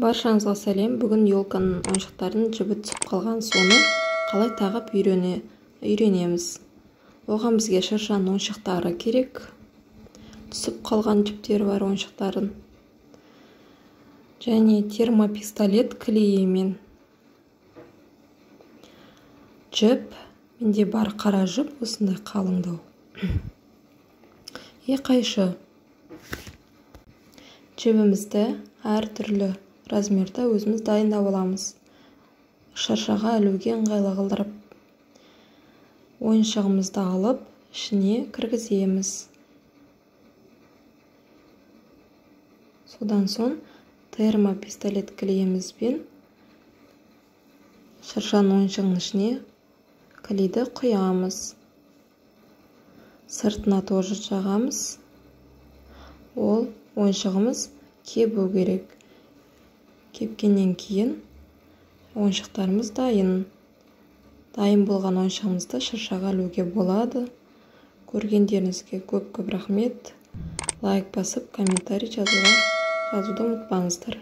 Баршаңызға сәлем. Бүгін елканың ойыншықтарын жібі түсіп қалған соны қалай тағып үйренеміз. Оған бізге шыршаның ойыншықтары керек. Түсіп қалған жіптері бар ойыншықтарын. Және термопистолет клейімен. Жіп, менде бар қара жіп, осындай қалыңдау. Қайшы. Жібімізді әр түрлі размерда өзіміз дайындап аламыз. Шыршаға ілуге ыңғайлы қылдырып. Ойыншығымызды алып, ішіне кіргіземіз. Содан соң термопистолет клейімізбен шыршаның ойыншығының ішіне клейді құямыз. Сыртына тоже жағамыз. Ол ойыншығымыз кебу керек. Кепкеннен кейін ойыншықтарымыз дайын. Дайын болған ойыншығымызды шыршаға ілуге болады. Көргендеріңізге көп рахмет. Лайк басып, комментарий жазуды ұмытпаңыздар.